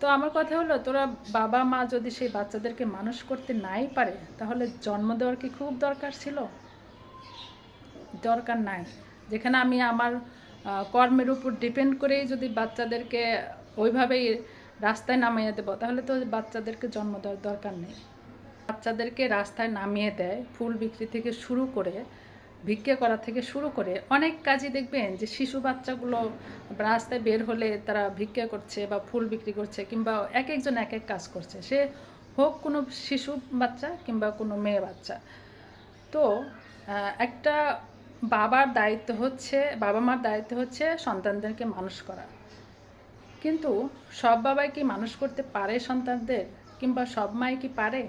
তো আমার কথা হলো, তোরা বাবা মা যদি সেই বাচ্চাদেরকে মানুষ করতে নাই পারে, তাহলে জন্ম দেওয়ার কি খুব দরকার ছিল? দরকার নাই। যেখানে আমি আমার কর্মের উপর ডিপেন্ড করেই যদি বাচ্চাদেরকে ওইভাবেই রাস্তায় নামিয়ে দেবো, তাহলে তো বাচ্চাদেরকে জন্ম দেওয়ার দরকার নেই। বাচ্চাদেরকে রাস্তায় নামিয়ে দেয়, ফুল বিক্রি থেকে শুরু করে, ভিক্ষা করা থেকে শুরু করে অনেক কাজই দেখবেন যে শিশু বাচ্চাগুলো রাস্তায় বের হলে তারা ভিক্ষা করছে বা ফুল বিক্রি করছে, কিংবা এক একজন এক এক কাজ করছে, সে হোক কোনো শিশু বাচ্চা কিংবা কোনো মেয়ে বাচ্চা। তো একটা বাবার দায়িত্ব হচ্ছে, বাবা মার দায়িত্ব হচ্ছে সন্তানদেরকে মানুষ করা। কিন্তু সব বাবাই কি মানুষ করতে পারে সন্তানদের, কিংবা সব মাই কি পারে?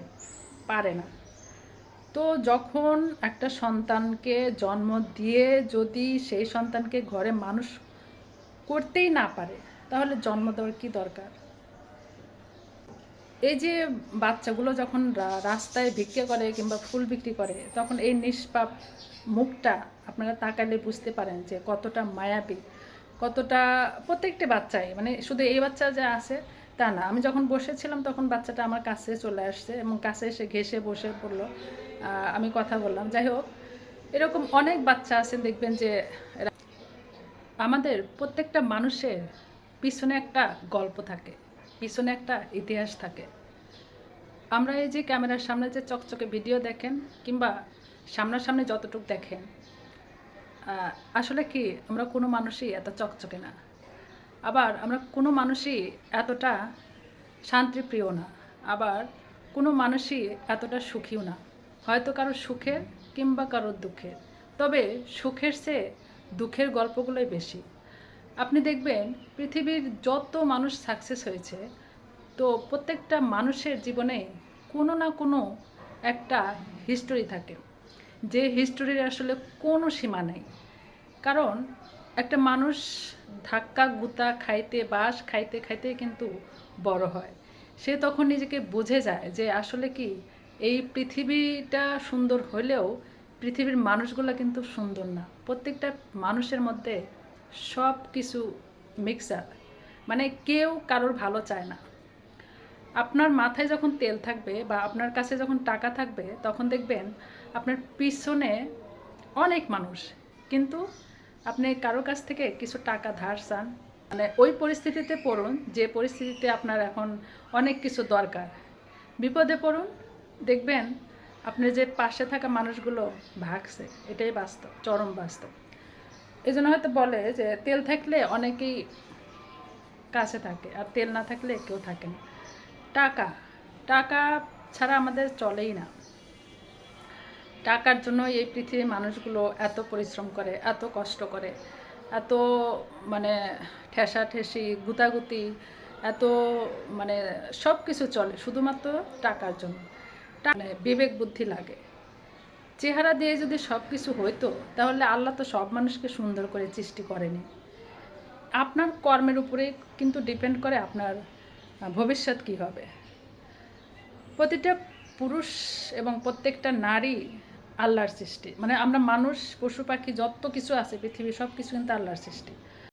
পারে না। তো যখন একটা সন্তানকে জন্ম দিয়ে যদি সেই সন্তানকে ঘরে মানুষ করতেই না পারে, তাহলে জন্ম দেওয়ার কী দরকার? এই যে বাচ্চাগুলো যখন রাস্তায় ভিক্ষা করে কিংবা ফুল বিক্রি করে, তখন এই নিষ্পাপ মুখটা আপনারা তাকালে বুঝতে পারেন যে কতটা মায়াবী, কতটা। প্রত্যেকটা বাচ্চাই, মানে শুধু এই বাচ্চা যে আছে তা না। আমি যখন বসেছিলাম তখন বাচ্চাটা আমার কাছে চলে আসছে এবং কাছে এসে ঘেঁষে বসে পড়লো। আমি কথা বললাম। যাই হোক, এরকম অনেক বাচ্চা আছেন দেখবেন যে আমাদের প্রত্যেকটা মানুষের পিছনে একটা গল্প থাকে, পিছনে একটা ইতিহাস থাকে। আমরা এই যে ক্যামেরার সামনে যে চকচকে ভিডিও দেখেন কিংবা সামনাসামনি যতটুকু দেখেন, আসলে কি আমরা কোনো মানুষই এত চকচকে না। আবার আমরা কোনো মানুষই এতটা শান্তিপ্রিয় না। আবার কোনো মানুষই এতটা সুখীও না। হয়তো কারোর সুখের কিংবা কারোর দুঃখের, তবে সুখের চেয়ে দুঃখের গল্পগুলোই বেশি। আপনি দেখবেন পৃথিবীর যত মানুষ সাকসেস হয়েছে, তো প্রত্যেকটা মানুষের জীবনে কোনো না কোনো একটা হিস্টোরি থাকে, যে হিস্টোরির আসলে কোনো সীমা নেই। কারণ একটা মানুষ ধাক্কা গুতা খাইতে, বাঁশ খাইতে খাইতে কিন্তু বড় হয়। সে তখন নিজেকে বুঝে যায় যে আসলে কি এই পৃথিবীটা সুন্দর হলেও পৃথিবীর মানুষগুলো কিন্তু সুন্দর না। প্রত্যেকটা মানুষের মধ্যে সব কিছু মিক্সার, মানে কেউ কারোর ভালো চায় না। আপনার মাথায় যখন তেল থাকবে বা আপনার কাছে যখন টাকা থাকবে, তখন দেখবেন আপনার পিছনে অনেক মানুষ, কিন্তু আপনি কারো কাছ থেকে কিছু টাকা ধার চান, মানে ওই পরিস্থিতিতে পড়ুন যে পরিস্থিতিতে আপনার এখন অনেক কিছু দরকার। বিপদে পড়ুন, দেখবেন আপনার যে পাশে থাকা মানুষগুলো ভাগছে। এটাই বাস্তব, চরম বাস্তব। এই জন্য হয়তো বলে যে তেল থাকলে অনেকেই কাছে থাকে, আর তেল না থাকলে কেউ থাকে না। টাকা, টাকা ছাড়া আমাদের চলেই না। টাকার জন্য এই পৃথিবীর মানুষগুলো এত পরিশ্রম করে, এত কষ্ট করে, এত মানে ঠেসাঠেসি গুতাগুতি, এত মানে সব কিছু চলে শুধুমাত্র টাকার জন্য। মানে বিবেক বুদ্ধি লাগে। চেহারা দিয়ে যদি সব কিছু হইতো, তাহলে আল্লাহ তো সব মানুষকে সুন্দর করে সৃষ্টি করেনি। আপনার কর্মের উপরে কিন্তু ডিপেন্ড করে আপনার ভবিষ্যৎ কী হবে। প্রতিটা পুরুষ এবং প্রত্যেকটা নারী আল্লাহর সৃষ্টি। মানে আমরা মানুষ, পশু পাখি, যত কিছু আছে পৃথিবীর সব কিছু কিন্তু আল্লাহর সৃষ্টি।